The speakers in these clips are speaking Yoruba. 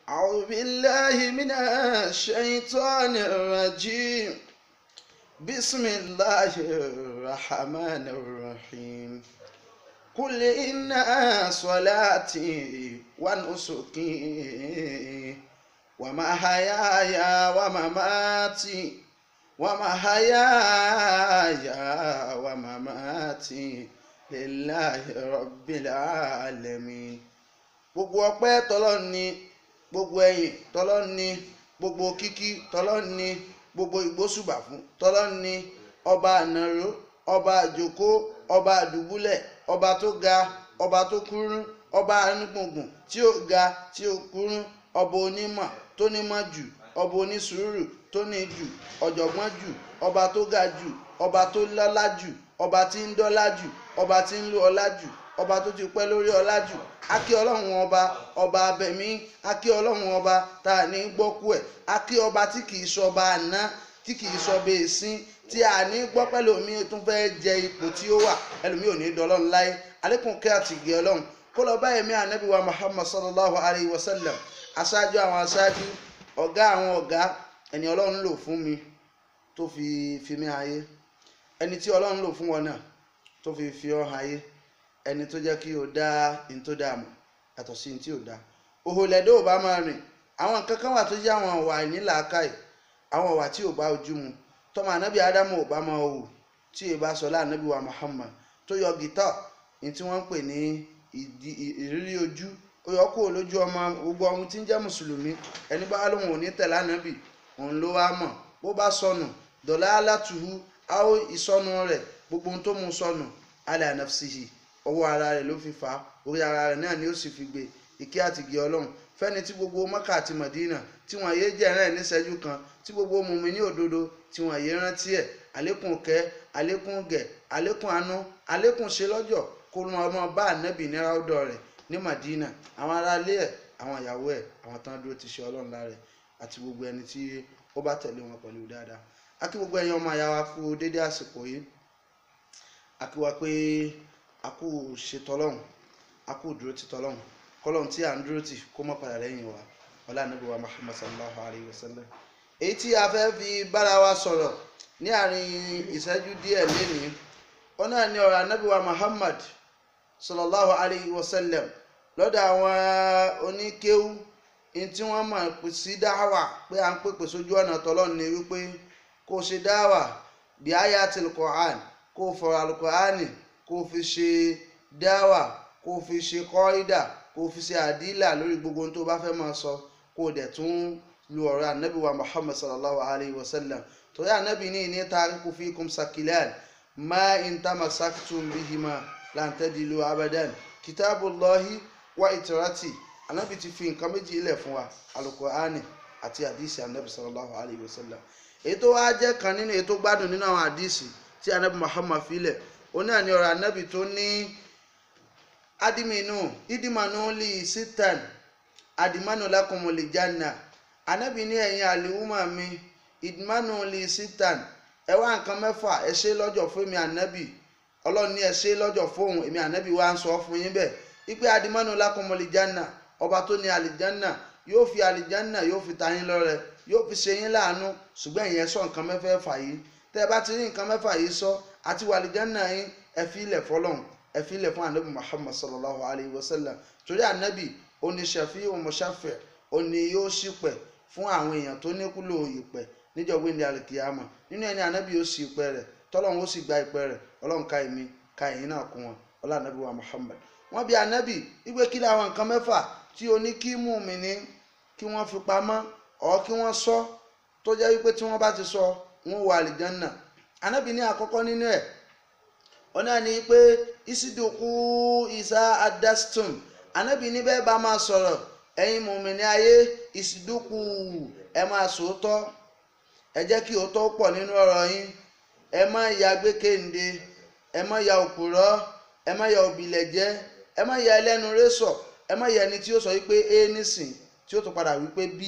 أعوذ بالله من الشيطان الرجيم بسم الله الرحمن الرحيم قل إن صلاتي ونسكي ومحياي ومماتي لله رب العالمين. Gbogbo ọpẹ́ t'Ọlọ́run ni, gbogbo ẹ̀yìn t'Ọlọ́run ni, gbogbo kíkí t'Ọlọ́run ni, gbogbo ìgbósùbà fún t'Ọlọ́run ni. Ọba ànàró, ọba àjòkó, ọba àdùbúlẹ̀, ọba tó ga, ọba tó kúrú, ọba arúgbùngbùn tí ó ga tí ó kúrú, ọba onímọ̀ tó nímọ̀ jù, ọba onísùúrù tó ní jù, ọ̀jọ̀gbọ́n jù, ọba tó ga jù, ọba tó lọ́lá jù, ọba tí ń dọ́lá jù, ọba tí ń lo ọlá jù, ọba tó ti pẹ́ lórí ọlá jù. A kí ọlọ́run ọba, ọba abẹ̀mí. A kí ọlọ́run ọba tá a ní gbọ́kú ẹ̀. A kí ọba tí kìí sọba àná, tí kìí sọba èsín, tí a ní gbọ́ pẹ́ lómi tún fẹ́ jẹ ipò tí ó wà, ẹlòmí ò ní dọ́lọ́run láyé. Àlékún kẹ́ àti ìgẹ̀ ọlọ́run kó lọ bá ẹ̀mí ànábì wa Muhammad sallallahu alayhi wa sallam, aṣáájú àwọn aṣáájú, ọ̀gá àwọn ọ̀gá, ẹni ọlọ́run lò fún mi tó fi mí ayé, ẹni tí ọlọ́run lò fún wọn náà tó fi ọ́ ayé, ẹni tó jẹ́ kí o dá in tó dá mọ̀ yàtọ̀ sí in tí ò dá. Òhòlẹ̀dọ́ ò bá máa rìn, àwọn nǹkan kan wà tó jẹ́ àwọn ọ̀wà ìnílàákàyè, àwọn ọ̀wà tí ò bá ojú mu, tọ́mọ ànábì Ádámù ò bá máa hù tí ì bá sọlá ànábì wa Muhammad tó yọ gítà ní tí wọ́n ń pè ní ìrírí ojú, ó yọ kúrò lójú ọmọ gbogbo ọmọ tí ń jẹ́ mùsùlùmí. Ẹni bá lóhùn ò ní tẹ̀lé ànábì, òun ló wá mọ̀. Bó bá sọnù dọ̀lá alátùhù áó ìsọnù rẹ̀, gbogbo ohun tó mú sọnù ala nafsihi, ọwọ́ ara rẹ̀ ló fi fà á, orí ara rẹ̀ náà ni ó sì fi gbé. Ìkẹ́ àti ìgẹ̀ ọlọ́run fẹ́ni tí gbogbo Mọ́kà àti Mọ̀dínà tí wọ́n yé jẹ́ rẹ̀ níṣẹ́jú kan, tí gbogbo mùmínì òdodo tí wọ́n yé rántí ẹ̀. Àlékún kẹ́, àlékún gẹ̀, àlékún àánú, àlékún ṣe lọ́jọ́ kó ọmọ bá ànábì ní ráúdọ̀ rẹ̀ ní Mọ̀dínà, àwọn ará ilé ẹ̀, àwọn ìyàwó ẹ̀, àwọn tán dúró ti ṣe ọlọ́run lára ẹ̀, àti gbogbo ẹni tí ó bá tẹ̀lé wọn pẹ̀lú dáadáa. A kí gbogbo ẹ̀yin ọmọ àyà wa kú dédé àsìkò yìí. A kí wa pé a kú ṣe tọlọ́hun, a kú dúró ti tọlọ́hun, kọlọ́hun tí à ń dúró tì kó mọ́ padà lẹ́yìn wa, ọlá ànábì wa Muhammad sallallahu alayhi wa sallam. Èyí tí a fẹ́ fi bára wa sọ̀rọ̀ ní àárín ìṣẹ́jú díẹ̀ lénìí, ó náà ní ọ̀rọ̀ ànábì wa Muhammad sallallahu alayhi wa sallam lọ́dọ̀ àwọn oníkéwú. In tí wọ́n mọ̀ sí dáwà pé à ń pèpè sójú ọ̀nà tọlọ́hun ni wípé kó ṣe dáwà bí ayatil Qur'an, kó fọ̀rọ̀ al-Qur'ani kó fi ṣe dáwà, kó fi ṣe kọ́ídà, kó fi ṣe àdílà lórí gbogbo ohun tó bá fẹ́ máa sọ, kó dẹ̀ tún lu ọ̀rọ̀ ànábì wa Muhammad sallallahu alayhi wa sallam. Torí ànábì ní inni tariku fikum sakilan ma in tamassaktum bihima lan tadilu abadan kitabullahi wa itrati. Ànábì ti fi nǹkan méjì ilẹ̀ fún wa, al-Qur'ani àti àdísì ànábì sallallahu alayhi wa sallam. Èyí tó wá jẹ́ kan nínú èyí tó gbádùn nínú àwọn àdísì tí ànábì Muhammad fi lẹ̀, ó náà ní ọ̀rọ̀ ànábì tó ní idimanu li sitan adimanu lakumu li janna. Ànábì ní ẹ̀yin àlìhùmà mi, idimanu li sitan, ẹ wá nǹkan mẹ́fà ẹ ṣe lọ́jọ́ fún mi ànábì. Ọlọ́run ní ẹ ṣe lọ́jọ́ fóun, èmi ànábì wá ń sọ fún yín bẹ́ẹ̀ ipe adimanu lakumu li janna, ọba tó ní àlìjánà yóò fi àlìjánà yóò fi ta yín lọ́rẹ, yóò fi ṣe yín láàánú. Ṣùgbọ́n ìyẹn sọ nǹkan mẹ́fẹ̀ẹ̀fà yìí, tẹ́ ẹ bá ti rí nǹkan mẹ́fà yìí sọ àti wà àlìjánà yín, ẹ fi ilẹ̀ fọlọ́hun, ẹ fi ilẹ̀ fún ànábì Muhammad sallallahu alayhi wa sallam. Torí ànábì ó ní shafi'u mushaffi', ó ní yóò ṣìpẹ̀ fún àwọn èèyàn tó ní kúlò ìpẹ̀ níjọ́ gbéǹde àlìkìyámà. Nínú ẹni ànábì ó sì ìpẹ̀ rẹ̀, tọ́lọ́hun ó sì gba ìpẹ̀ rẹ̀. Ọlọ́run ká èmi ká ẹ̀yin náà kún wọn, ọlá ànábì wa Muhammad. Wọ́n bi ànábì wípé kí láwọn nǹkan mẹ́fà tí o ní kí mùmínì kí wọ́n fi pamọ́ ọ̀ kí wọ́n sọ, tó jẹ́ wípé tí wọ́n bá ti sọ wọ́n wọ àlìjánà. Ànábì ní àkọ́kọ́ nínú ẹ̀, ó náà ní pé isiduku isa adastum. Ànábì ní bẹ́ẹ̀ bá máa sọ̀rọ̀ ẹ̀yin mùmínì ayé, isiduku, ẹ máa sòótọ́, ẹ jẹ́ kí òótọ́ pọ̀ nínú ọ̀rọ̀ yín, ẹ má ya gbékéǹde, ẹ má ya òpùrọ́, ẹ má ya òbílẹ̀jẹ́, ẹ má ya ẹlẹ́nu rẹ́sọ̀, ẹ má ya ẹni tí ó sọ wípé a nísìn tí ó tún padà wípé b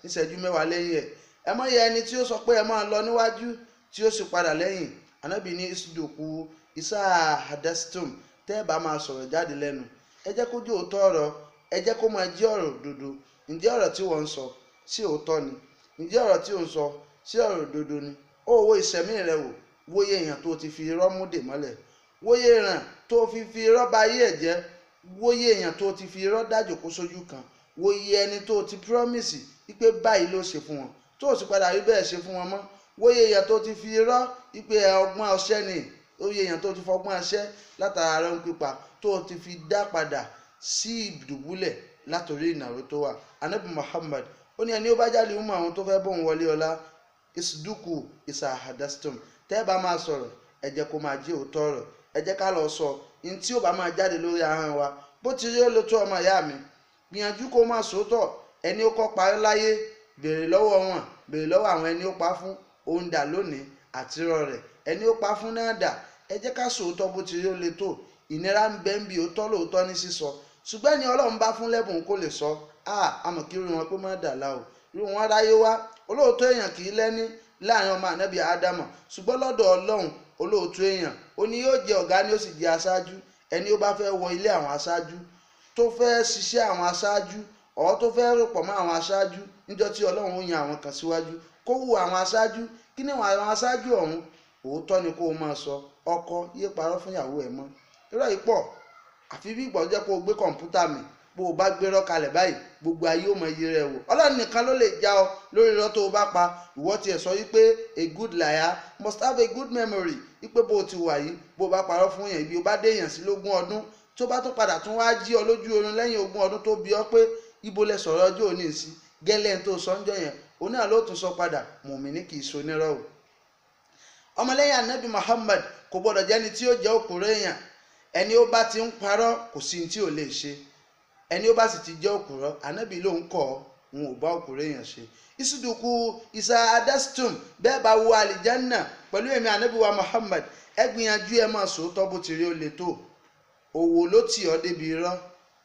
níṣẹ́jú mẹ́wàá lẹ́yìn ẹ̀, ẹ má ya ẹni tí ó sọ pé ẹ máa lọ níwájú tí ó sì padà lẹ́yìn. Ànábì ní isiduku isa hadastum, tẹ́ ẹ bá máa sọ̀rọ̀ jáde lẹ́nu ẹ jẹ́ kó jẹ́ òótọ́ ọ̀rọ̀, ẹ jẹ́ kó máa jẹ́ ọ̀rọ̀ òdodo. ǹjẹ́ ọ̀rọ̀ tí wọ́n ń sọ sí òótọ́ ni? ǹjẹ́ ọ̀rọ̀ tí ò ń sọ sí ọ̀rọ̀ òdodo ni? ó wo ìṣẹ̀mí rẹ wò, wòye èèyàn tó ti fi irọ́ múdè mọ́lẹ̀, wòye ìràn tó fi irọ́ ba ayé ẹ̀ jẹ́, wòye èèyàn tó ti fi irọ́ dájòkó sójú kan, wòye ẹni tó ti promise wípé báyìí ló ṣe fún wọn tó sì padà rí bẹ́ẹ̀ ṣe fún wọn mọ́, wòye èèyàn tó ti fi irọ́ wípé ọgbọ́n ọṣẹ́ ni, wòye èèyàn tó ti fọgbọ́n ọṣẹ́ látara irọ́ pípa tó ti fi dá padà sí ìdùbúlẹ̀ látòrí ìnàró tó wà. Ànábì Muhammad ó ní ẹni ó bá jáde mú àwọn tó fẹ́ bóun wọlé ọlá isduku isahadastum, tẹ́ ẹ bá máa sọ̀rọ̀ ẹ jẹ́ kó máa jẹ́ òótọ́ ọ̀rọ̀, ẹ jẹ́ ká lọ sọ ní tí ó bá máa jáde lórí ahọ́n wa. bó ti rí ó lo tó ọmọ ìyá mi, gbìyànjú kó máa sòótọ́. ẹni ó kọ́ parí láyé béèrè lọ́wọ́ wọn, béèrè lọ́wọ́ àwọn ẹni ó pa fún, òun dà lónìí àtirọ́ rẹ̀, ẹni ó pa fún náà dà. ẹ jẹ́ ká sòótọ́ bó ti rí ó le tó. ìnira ń bẹ ń bi òótọ́ lóòótọ́ ní sísọ, ṣùgbọ́n ẹni Ọlọ́run bá fún lẹ́bùn kó lè sọ àmọ́ kí irú wọn pé má dà láò, irú wọn ráyé wá. olóòótọ́ èèyàn kì í lẹ́ni láàrin ọmọ ànábì ádámà, ṣùgbọ́n lọ́dọ̀ Ọlọ́run olóòótọ́ èèyàn ó ní yóò jẹ ọ̀gá ni ó sì jẹ aṣáájú. ẹni ó bá fẹ́ wọ ilé àwọn aṣáájú, tó fẹ́ ṣiṣẹ́ àwọn aṣáájú, ọ̀ tó fẹ́ rò pọ̀ mọ́ àwọn aṣáájú, níjọ́ tí Ọlọ́run ó yan àwọn kan síwájú kó wu àwọn aṣáájú. kí ni àwọn aṣáájú ọ̀hún? òótọ́ ni kó o máa sọ. ọkọ yé parọ́ fún ìyàwó ẹ̀ mọ́. irọ́ yìí pọ̀, àfi bí ìgbọ́ jẹ́ kó o gbé kọ̀ǹpútà mi, bó o bá gbérọ́ kalẹ̀ báyìí gbogbo ayé ó mọ iye rẹ̀ wò. Ọlọ́run nìkan ló lè já ọ lórí irọ́ tó o bá pa. ìwọ tiẹ̀ sọ wípé a good liar must have a good memory, wípé bó o ti wà yìí, bó o bá parọ́ fún yẹn, ibi o bá dé èèyàn sí lógún ọdún, tó bá tó padà tún wá jí ọ lójú oorun lẹ́yìn ogún ọdún tó bí ọ pé ibo lẹ sọ̀rọ̀ ọjọ́ òní sí, gẹ́lẹ́ tó sọ ń jọ yẹn, òun náà ló tún sọ padà. mùmíní kì í so nírọ́ o. ọmọlẹ́yìn Ànábì Muhammad kò gbọ́dọ̀ jẹ́ni tí ó jẹ́ òkúrò èèyàn. ẹni ó bá ti ń parọ́ kò sí tí ò lè ṣe. ẹni ó bá sì ti jẹ́ òkúrò, Ànábì ló ń kọ́ òun ò bá òkúrò èèyàn ṣe. ìsìdùkú isa adastum, bẹ́ẹ̀ bá wo àlìjánà pẹ̀lú èmi Ànábì wa Muhammad, ẹ gbìyànjú ẹ máa sòótọ́ bó ti rí ó le tó. òwò ló tì ọ́ débi irọ́,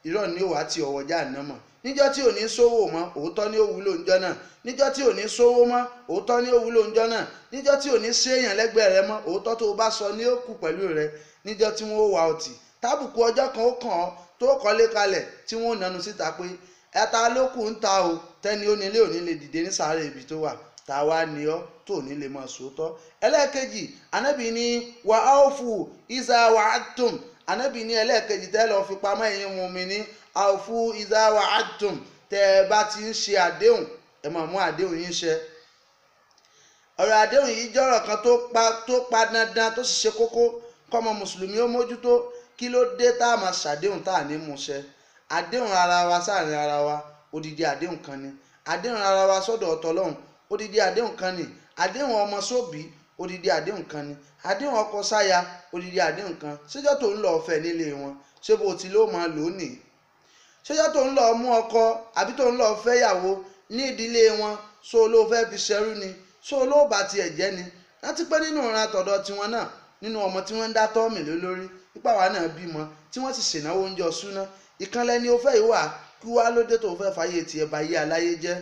irọ́ ni ó wàá ti ọ̀wọ́ Jahannama. níjọ́ tí ò ní sówó mọ́, òótọ́ ni ó wúlò ńjọ́ náà. níjọ́ tí ò ní sówó mọ́, òótọ́ ni ó wúlò ńjọ́ náà. níjọ́ tí ò ní séèyàn lẹ́gbẹ̀ẹ́ rẹ mọ́, òótọ́ tó o bá sọ ni ó kù pẹ̀lú rẹ. níjọ́ tí wọ́n ó wà ọtí, tábùkù ọjọ́ kan ó kàn ọ́ tó kọ́lé kalẹ̀ tí wọ́n ó nanu síta pé ẹ̀ta ló kù ń ta o, tẹ́ni ó nílé ò ní lè dìde ní sàárè ibi tó wà, tá a wá ní ọ́ tó ní lè máa sòótọ́. ẹlẹ́ẹ̀kejì, Ànábì ní wà áwòfù ìzà wa'adtum, Ànábì ní ẹlẹ́ẹ̀kejì tẹ́ lọ́ọ́ fi pamọ́ ẹ̀yin mùmínì, àwòfù ìzà wa'adtum, tẹ́ ẹ bá ti ń ṣe àdéhùn ẹ máa mú àdéhùn yín ṣẹ. ọ̀rọ̀ àdéhùn yìí jọ́rọ̀ kan tó pa dandan tó sì ṣe kókó kọ́mọ mùsùlùmí ó mójútó. kí ló dé tá a máa ṣàdéhùn tá a ní mú ṣẹ? àdéhùn ara wa sáàrin ara wa odidi àdéhùn kan ni. àdéhùn ara wa sọ́dọ̀ ọ̀tọ̀lọ́hun odidi àdéhùn kan ni. àdéhùn ọmọ sóbì odidi àdéhùn kan ni. àdéhùn ọkọ sáya odidi àdéhùn kan. ṣéjọ́ tó ń lọ ọ̀fẹ́ nílé wọn, ṣé bó ti ló máa lò ó nìyí? ṣéjọ́ tó ń lọ mú ọkọ àbí tó ń lọ fẹ́yàwó ní ìdílé wọn, ṣó ló fẹ́ fi ṣẹrú ni? ṣó ló bá tiẹ̀ jẹ́ ni? láti pé nínú ìran tọ̀dọ̀ tiwọn náà, nínú ọmọ tí wọ́n ń dá tọ́ọ̀mì lé lórí, pípa wa náà bímọ tí wọ́n sì ṣènáwó oúnjẹ ọ̀ṣúná, ìkànlẹ̀ ni ó fẹ́ ìwà kí wá lóde tó fẹ́ fàyè tiẹ̀ bá yé aláyé jẹ́.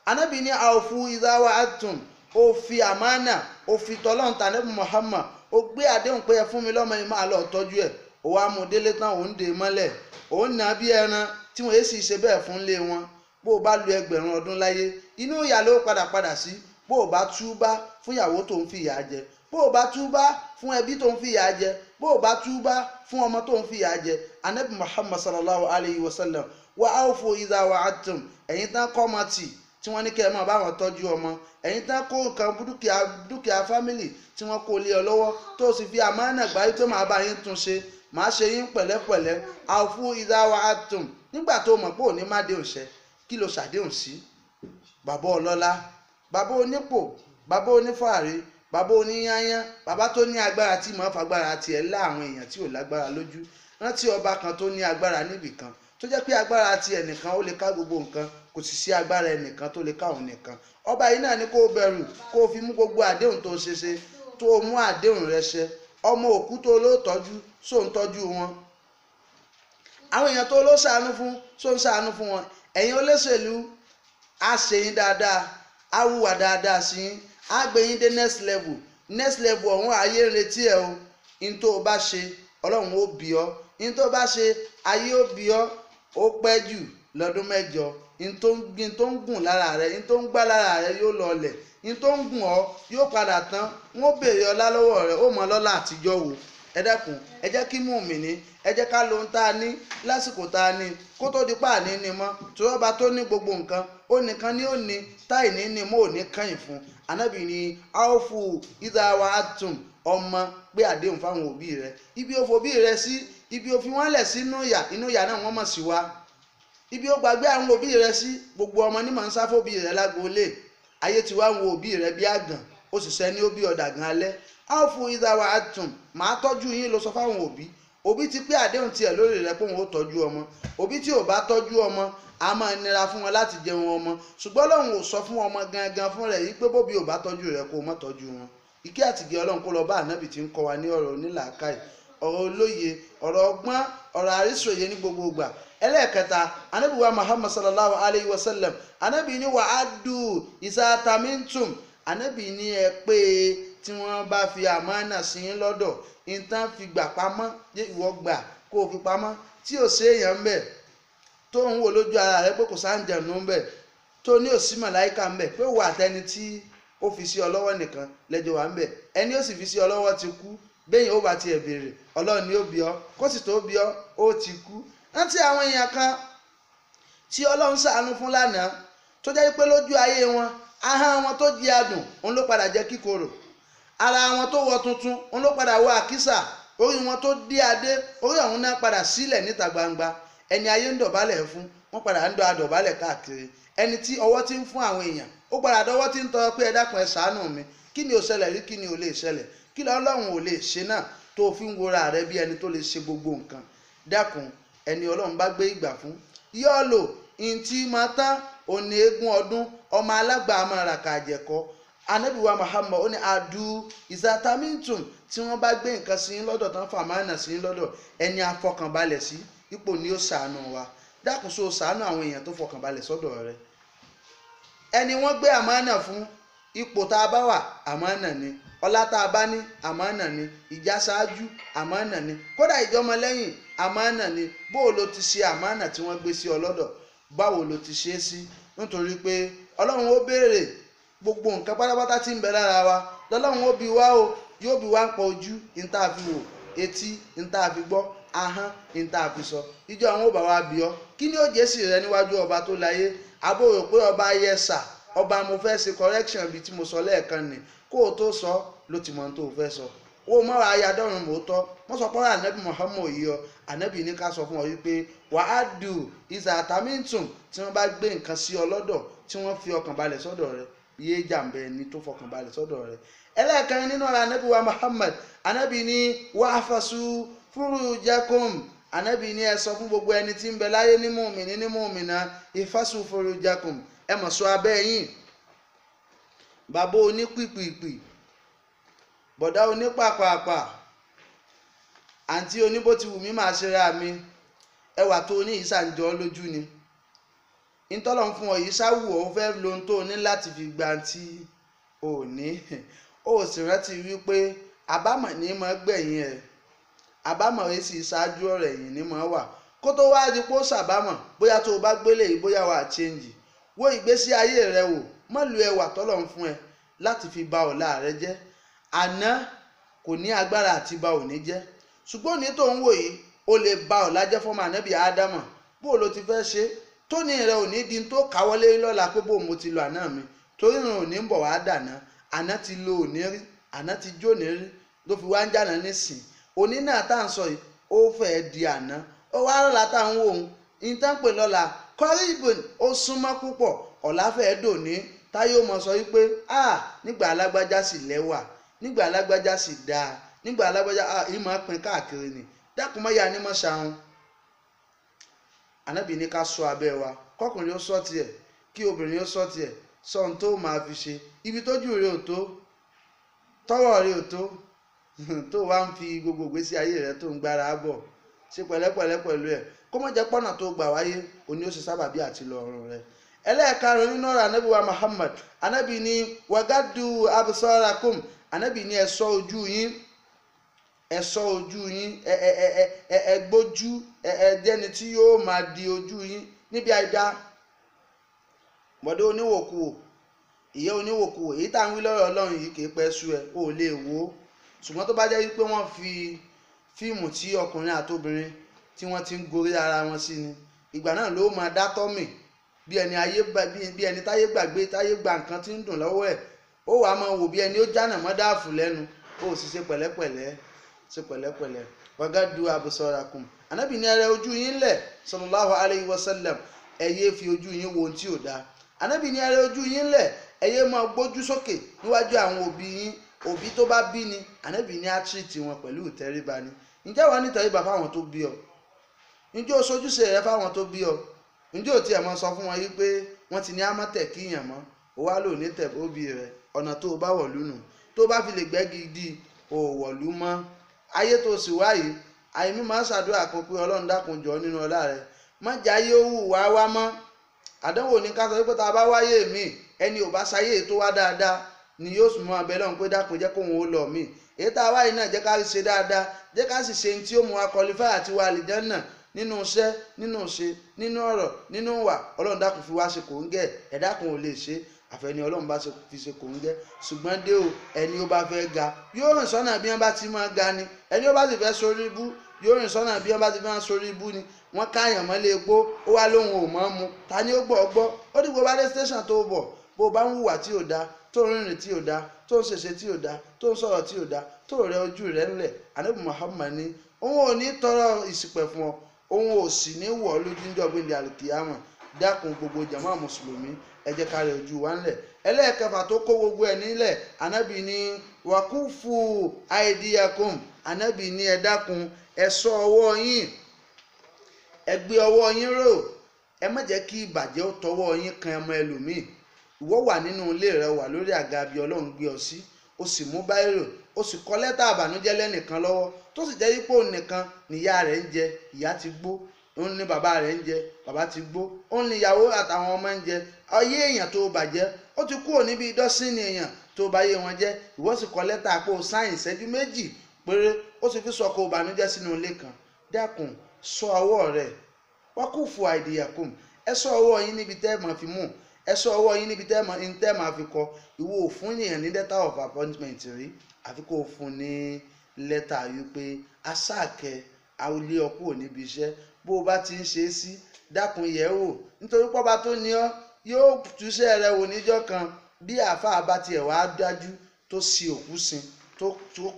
Ànábì ní àwòfù ìzà wa'adtum, ó fi àmánà, ó fi tọ́lọ́ǹtà Ànábì Muhammad, ó gbé àdéhùn pé ẹ fún mi lọ́mọ yìí máa lọ tọ́jú ẹ̀, ó wá mú délé tán òun dè mọ́lẹ̀, òun nà bí ẹran tí wọ́n èsì ṣe bẹ́ẹ̀ fún lé wọn. bó o bá lu ẹgbẹ̀rún ọdún láyé, inú ìyà ló padà sí. bó o bá túbá fún ìyàwó tó ń fi ìyà jẹ, bó o bá túbá fún ẹbí tó ń fi ìyà jẹ, bó o bá túbá fún ọmọ tó ń fi ìyà jẹ. Ànábì Muhammad sallallahu alayhi wa sallam wa awfu idha wa'adtum, ẹ̀yin tán kọ́ ọmọ tì tí wọ́n ní kẹ́ ẹ máa bá wọn tọ́jú ọmọ, ẹ̀yin tán kó nǹkan dúkìá fámìlì tí wọ́n kó lé ọ lọ́wọ́ tó sì fi àmánà gbà wípé màá bá yín tún ṣe, màá ṣe yín pẹ̀lẹ́pẹ̀lẹ́. awfu idha wa'adtum, nígbà tó mọ̀ pé òní má déhùn ṣẹ, kí ló ṣàdéhùn sí? bàbá ọlọ́lá, bàbá onípò, bàbá onífàárí, bàbá oníyányán, bàbá tó ní agbára tí màá fagbára tiẹ̀ lá àwọn èèyàn tí ò lágbára lójú. rántí ọba kan tó ní agbára níbì kan, tó jẹ́ pé agbára ti ẹnìkan ó lè ká gbogbo nǹkan, kò sì sí agbára ẹnìkan tó lè ká òun nìkan. ọba yìí náà ni kó bẹ̀rù, kó fi mú gbogbo àdéhùn tó ṣe tó mú àdéhùn rẹ ṣẹ. ọmọ òkú tó ló tọ́jú, só ń tọ́jú wọn. àwọn èèyàn tó ló ṣàánú fún, só ń ṣàánú fún wọn. ẹ̀yin olóṣèlú, á ṣe yín dáadáa, á hùwà dáadáa sí yín, á gbé yín dé next level ọ̀hún. ayé ń retí ẹ o. in tó o bá ṣe, Ọlọ́run ó bí ọ. in tó o bá ṣe, ayé ó bí ọ. ó pẹ́ jù lọ́dún mẹ́jọ in tó ń gùn lára rẹ in tó ń gbá lára rẹ yóò lọlẹ̀ in tó ń gùn ọ́ yóò padà tán wọ́n béèrè ọlá lọ́wọ́ rẹ ó mọ lọ́lá àtijọ́ wò ẹ dákun ẹ jẹ́ kí mùmínì ẹ jẹ́ ká lo ohun tá a ní lásìkò tá a ní kó tó di páàní ni mọ́ torí ọba tó ní gbogbo nǹkan ó nìkan ni ó ní táì ní ni mo ò ní kẹ́yìn fún Ànábì ní áwòfù ìdáwà àtùm ọmọ gbé àdéhùn fáwọn òbí rẹ ibi ó fòbí rẹ sí ibi ó fi wọ́n lẹ̀ sí inú ìyà náà wọ́n mọ̀ sí wa ibi ó gbàgbé àwọn òbí rẹ sí gbogbo ọmọ ní màá ń sáfòbí rẹ lágboolé ayé ti wá wo òbí rẹ bí àgàn ó sì sẹ́ni ó bí ọ̀dà gan alẹ́ áwòfù ìdáwà àtùm màá tọ́jú yín ló sọ fáwọn òbí ti pé àdéhùn tiẹ̀ lórí rẹ pé òun ó tọ́jú ọmọ òbí tí ò bá tọ́jú ọmọ a máa nira fún wọn láti jẹun ọmọ ṣùgbọ́n Ọlọ́run ò sọ fún ọmọ gangan fún rẹ̀ yìí pé bóbi ò bá tọ́jú rẹ̀ kó o má tọ́jú wọn ìkẹ́ àtìgẹ́ Ọlọ́run kó lọ bá ànábì tí ń kọ́ wa ní ọ̀rọ̀ onílàákàyè ọ̀rọ̀ olóye ọ̀rọ̀ ọgbọ́n ọ̀rọ̀ àrísòye ní gbogbo ìgbà ẹlẹ́ẹ̀kẹta ànábì wa Muhammad sallallahu alayhi wa sallam ànábì ní wà á dù ìsàtàmíntùm ànábì ní ẹ pé tí wọ́n bá fi àmánà sí yín lọ́dọ̀ ìtàn fi gbà pamọ́ ìwọ gbà kó o fi pamọ́ tí ò sí èèyàn ń bẹ̀ tó ń wò lójú ara rẹ pé kò sáǹjẹ̀nù ń bẹ̀ tó ní òsì màláìka ń bẹ̀ pé wà àtẹni tí ó fi sí ọ lọ́wọ́ nìkan lẹ́jọ́ wà ń bẹ̀ ẹni ó sì fi sí ọ lọ́wọ́ ti kú bẹ́yìn ó bá tiẹ̀ béèrè Ọlọ́run ni ó bí ọ kó sì tó bí ọ ó ti kú. rántí àwọn èèyàn kan tí Ọlọ́run ṣàánú fún lánàá tó jẹ́ pé lójú ayé wọn ahọ́n wọn tó jí adùn òun ló padà jẹ́ kíkorò ara wọn tó wọ tuntun òun ló padà wọ àkísà orí wọn tó dé adé orí ọ̀hún náà padà sílẹ̀ níta gbangba ẹni ayé ń dọ̀bálẹ̀ fún wọn padà ń dọ̀ àdọ̀bálẹ̀ káàkiri ẹni tí ọwọ́ ti ń fún àwọn èèyàn ó padà dọwọ́ ti ń tọrọ pé ẹ dákun ẹ ṣàánú mi kí ni ó ṣẹlẹ̀ rí kí ni ò lè ṣẹlẹ̀ kí Ọlọ́run ò lè ṣe náà tó fi ń wora rẹ bí ẹni tó lè ṣe gbogbo nǹkan dákun ẹni Ọlọ́run bá gbé ìgbà fún yóò lò ìntì máa tán òní eégún ọdún ọmọ alágbà amáraka àjẹkọ Ànábì wa Muhammad ó ní adu ìsàtàmíntùm tí wọ́n bá gbé nǹkan sí yín lọ́dọ̀ tán fàmánà sí yín lọ́dọ̀ ẹni afọkànbalẹ̀ sí ipò ni ó ṣàánú wa dákun so ṣàánú àwọn èèyàn tó fọkànbalẹ̀ sọ́dọ̀ rẹ ẹni wọ́n gbé àmánà fún ipò tá a bá wà àmánà ni ọlá tá a bá ní àmánà ni ìjà ṣáájú àmánà ni kódà ìjọmọlẹ́yìn àmánà ni bó o lo ti ṣe àmánà tí wọ́n gbé sí ọ lọ́dọ̀ báwo lo ti ṣe é sí nítorí pé Ọlọ́run ó béèrè gbogbo nǹkan pátápátá tí ń bẹ lára wa lọ́lọ́run ó bi wá o yóò bi wá ń pọ̀ ojú níta fi wò etí níta fi gbọ́ ahọ́n níta fi sọ ìjọ àwọn ò bá wa bí ọ kí ni ó jésì rẹ níwájú ọba tó láyé àbò rò pé ọba yẹsà ọba mo fẹ́ ṣe correction bíi tí mo sọ lẹ́ẹ̀kan ni kó o tó sọ ló ti mọ ohun tó o fẹ́ sọ o mọ́ra ayádọ́run mọ́tọ́ wọ́n sọ pọ́nrọ́ ànábì Muhammad yìí ọ ànábì ní ká sọ fún ọ wípé wàá dù ìsàtàmíntùm tí wọ́n bá gbé nǹkan sí ọ lọ́dọ̀ tí wọ́n fi ọkàn balẹ̀ sọ́dọ̀ rẹ yé jàǹbẹ́ ni tó fọkàn balẹ̀ sọ́dọ̀ rẹ ẹlẹ́ẹ̀kan nínú ọ̀rọ̀ ànábì wa Muhammad ànábì ní wahfasu furujakum ànábì ní ẹ sọ fún gbogbo ẹni tí ń bẹ láyé ní mùmínì ní mùmínà ìfásù furujakum ẹ mọ̀ sọ abẹ́ yín bàbá onípìpìpì bọ̀dá onípàpàpà àǹtí oníbòtìwùmí máa ṣe ra mi ẹwà tó ní ìsànjọ́ lójú ni ìtọ́lọ̀ ń fún ọ yìí ṣáwù ọ fẹ́ lohun tó ní láti fi gba tí ò ní ó sì rántí wípé àbámọ̀ ní mọ́ gbẹ̀yìn ẹ̀ àbámọ̀ rẹ̀ sì ṣáájú ọ̀rọ̀ ẹ̀yìn ní mọ́ wà kó tó wá di pé ó ṣàbámọ̀ bóyá tó o bá gbélé yìí bóyá wà á change wo ìgbésí ayé rẹ wò má lu ẹwà tọ́lọ̀ ń fún ẹ láti fi ba ọ̀la rẹ jẹ́ àná kò ní agbára àti ba òní jẹ́ ṣùgbọ́n ní tó ń wò yìí ó lè ba ọ̀la jẹ́ fọ́mọ ànábì ádámọ̀ bó o lo ti fẹ́ ṣe tóní rẹ ò ní di tó káwọ́lé lọ́la pé bó mo ti lo àná mi torí ràn ò ní bọ̀ wá dàná àná ti lo òní rí àná ti jóni rí ló fi wá ń jàná nísìn òní náà tá à ń sọ yìí ó fẹ́ẹ́ di àná ó wá rọ̀lá tá à ń wò ó ìtàn pè lọ́la kọ́rí ìbòn ó súnmọ́ púpọ̀ ọ̀la fẹ́ẹ́ dòní táyọ̀ mọ̀ sọ wípé nígbà alágbájá sì lẹ́wà nígbà alágbájá sì dáa nígbà alágbájá ìmọ̀ pin káàkiri ni dákun mọ́ ya ni mọ́ ṣàwọn ànábì ní ká sọ abẹ́ wa kọkùnrin ó sọ tiẹ̀ kí obìnrin ó sọ tiẹ̀ sọ ohun tó máa fi ṣe ibi tójú rẹ ò tó tọ́wọ́ rẹ ò tó tó wá ń fi gbogbo ìgbésí ayé rẹ tó ń gbára bọ̀ ṣe pẹ̀lẹ́pẹ̀lẹ́ pẹ̀lú ẹ̀ kó má jẹ́ pọ́nà tó gbà wáyé òní ó ṣe sábàbí àti lọ́rùn rẹ ẹlẹ́ẹ̀karùn nínú ọ̀rọ̀ ànábì wa Muhammad ànábì ní wàgádù absarakum ànábì ní ẹ ṣọ́ ojú yín ẹ ṣọ́ ojú yín ẹ gbójú ẹ jẹ́ni tí yóò máa di ojú yín níbi àìdá bọ̀dé oníwòkuwò ìyá oníwòkuwò èyí tá à ń wí lọ́rọ̀ Ọlọ́run yìí kì í pẹ́ sú ẹ ò lè wò ó ṣùgbọ́n tó bá jẹ́ wípé wọ́n fi fíìmù tí ọkùnrin àtobìnrin tí wọ́n ti ń gorí ara wọn sí ni ìgbà náà ló máa dá tọ́mì bí ẹni táyé gbàgbé táyé gba nǹkan tí ń dùn lọ́wọ́ ẹ̀ ó wàá máa wò bí ẹni ó jánà mọ́ dáàfù lẹ́nu ó sì ṣe pẹ̀lẹ́pẹ̀lẹ́ wagadu abusarakum Ànábì ní ẹ rẹ ojú yín lẹ̀ sallallahu alayhi wa sallam ẹ yé fi ojú yín wo ohun tí ò dáa Ànábì ní ẹ rẹ ojú yín lẹ̀ ẹ yé máa gbójú sókè níwájú àwọn òbí yín òbí tó bá bí ni Ànábì ní á tírìtì wọn pẹ̀lú ìtẹríba ni ǹjẹ́ wàá ní ìtẹríba fáwọn tó bí ọ ǹjẹ́ o sojúṣe rẹ fáwọn tó bí ọ ǹjẹ́ ò tiẹ̀ mọ́ sọ fún wọn yí pé wọ́n ti ní àmọ́tẹ̀ kíyàn mọ́ ó wá lò ní tẹ̀ bóbi rẹ ọ̀nà tó o bá wọ̀lú nù tó o bá fi lè gbẹ́gi di òwọ̀lú mọ́ ayé tó sì wáyé àìmí máa ń ṣàdúrà kan pé Ọlọ́run dákun jọ̀ọ́ nínú ọlá rẹ má jẹ́ ayé ó wù wá wá mọ́ àdánwò ní ká sọ pé tá a bá wáyé mi ẹni ò bá ṣayé tó wá dáadáa ni yóò sùn mọ́ abẹ́ lọ́run pé dákun jẹ́ kóun ó lọ mí èyí tá a wáyé náà jẹ́ ká ṣe dáadáa jẹ́ ká sì ṣe ní tí ó mú wa kọlifá àti wa àlìjánnà nínú iṣẹ́ nínú ṣe nínú ọ̀rọ̀ nínú wà Ọlọ́run dákun fi wá ṣe kòńgẹ́ ẹ̀dá kan ò lè ṣe àfẹ́ni Ọlọ́run bá fi ṣe kòńgẹ́ ṣùgbọ́n dé o ẹni ó bá fẹ́ ga yóò rìn sọ́nà bí wọ́n bá ti máa ga ni ẹni ó bá sì fẹ́ sórí ibú yóò rìn sọ́nà bí wọ́n bá ti máa sórí ibú ni wọ́n káyàn mọ́lé epo ó wá lóhun ò mọ́ mu ta ni ó gbọ́ ọgbọ́ ó dìgbò bá dé station tó bọ̀ bó bá ń hùwà tí ò dáa tó ń rìnrìn tí ò dáa tó ń ṣèṣe tí ò dáa tó ń sọ̀rọ̀ tí ò dáa tó rẹ ojú rẹ̀ ńlẹ̀ Ànábì Muhammad ní òun ò ní tọrọ ìṣìpẹ̀ fún ọ òun ò sì ní wọ̀ lójú níjọ́ gbẹ̀ndẹ̀ àlùkìyámà dákun gbogbo jàmá mùsùlùmí ẹ jẹ́ ká rẹ ojú wa ńlẹ̀ ẹlẹ́ẹ̀kẹfà tó kó gbogbo ẹ̀ nílẹ̀ Ànábì ní wàkúfù àìdíyàkùn Ànábì ní ẹ dákun ẹ ṣọ́ ọwọ́ yín ẹ gbé ọwọ́ yín ró ẹ má jẹ́ kí ìbàjẹ́ ó tọwọ́ yín kan ọmọ ẹlòmíì ìwọ wà nínú ilé rẹ wà lórí àga bí Ọlọ́run gbé ọ sí ó sì mú báírò ó sì kọ lẹ́tà àbànújẹ́ lẹ́nìkan lọ́wọ́ tó sì jẹ́ ipò nìkan níyà rẹ̀ ń jẹ ìyá ti gbó òun ní bàbá rẹ̀ ń jẹ bàbá ti gbó òun ní ìyàwó àtàwọn ọmọ ń jẹ ayé èèyàn tó bàjẹ́ ó ti kúrò níbi dọ́sìnì èèyàn tó bá yé wọn jẹ́ ìwọ sì kọ lẹ́tà pé ó sáyìn ìṣẹ́jú méjì péré ó sì fi sọkò ìbànújẹ́ sínú ilé kan dákun ṣọ́ ọwọ́ rẹ̀ wákùfù àìdíyàkùn ẹ ṣọ́ ọwọ́ yín níbi tẹ́ mọ̀ fi mú ẹ ṣọ́ ọwọ́ yín níbi tẹ́ máa fi kọ ìwọ ò fún yìnyín ní letter of appointment rí àfi kó o fún ní lẹ́tà wípé aṣáàkẹ́ àwòlé ọkọ̀ níbi iṣẹ́ bó o bá ti ń ṣe é sí dákun yẹ̀ wò nítorí pọ́ba tó ní ọ yóò túṣẹ́ rẹ wò níjọ́ kan bí àáfàá bá tiẹ̀ wá dájú tó sì òkú sin tó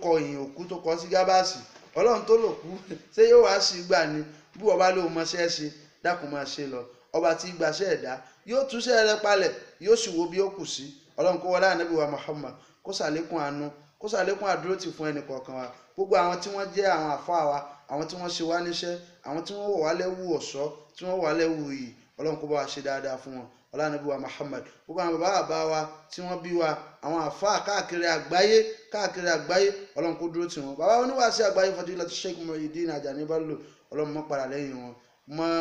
kọ ìyìn òkú tó kọ sí gábàásì Ọlọ́run tó lò kú ṣé yóò wá sí gbà ni bí wọ́n bá lóun mọṣẹ́ ṣe dákun máa ṣe lọ ọba tí gbaṣẹ́ ẹ̀dá yóò túṣẹ́ rẹ palẹ̀ yóò sì wo bí ó kù sí Ọlọ́run kó wọlé Ànábì wa Muhammad kó ṣàlékún àánú kó ṣàlékún àdúrótì fún ẹnì kọ̀ọ̀kan wa gbogbo àwọn tí wọ́n jẹ́ àwọn àfáà wa àwọn tí wọ́n ṣe wá níṣẹ́ àwọn tí wọ́n wọ̀ wá lẹ́wù ọ̀ṣọ́ tí wọ́n wọ̀ wá lẹ́wù yìí Ọlọ́run kó bá wa ṣe dáadáa fún wọn ọlá Ànábì wa Muhammad gbogbo àwọn bàbá wa tí wọ́n bí wa àwọn àfáà káàkiri àgbáyé Ọlọ́run kó dúró tì wọ́n bàbá oníwàásí àgbáyé Fadilatu Sheikh Muyideen Ajani Bello Ọlọ́run mọ́ padà lẹ́yìn wọn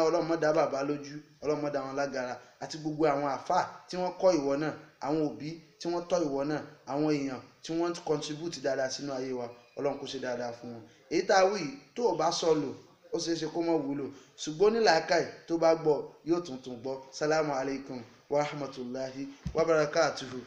Ọlọ́run mọ́ dá bàbá lójú Ọlọ́run mọ́ dá wọn lágara àti gbogbo àwọn àfáà tí wọ́n kọ́ ìwọ náà àwọn òbí tí wọ́n tọ́ ìwọ náà àwọn èèyàn tí wọ́n contribute dáadáa sínú ayé wa Ọlọ́run kó ṣe dáadáa fún wọn èyí tá a wí tó o bá sọ lò ó ṣeé ṣe kó mọ̀ wúlò ṣùgbọ́n nílàákàyè tó bá gbọ́ yóò tuntun gbọ́. Salamu alaykum wa rahmatulahi wa barakatuhu.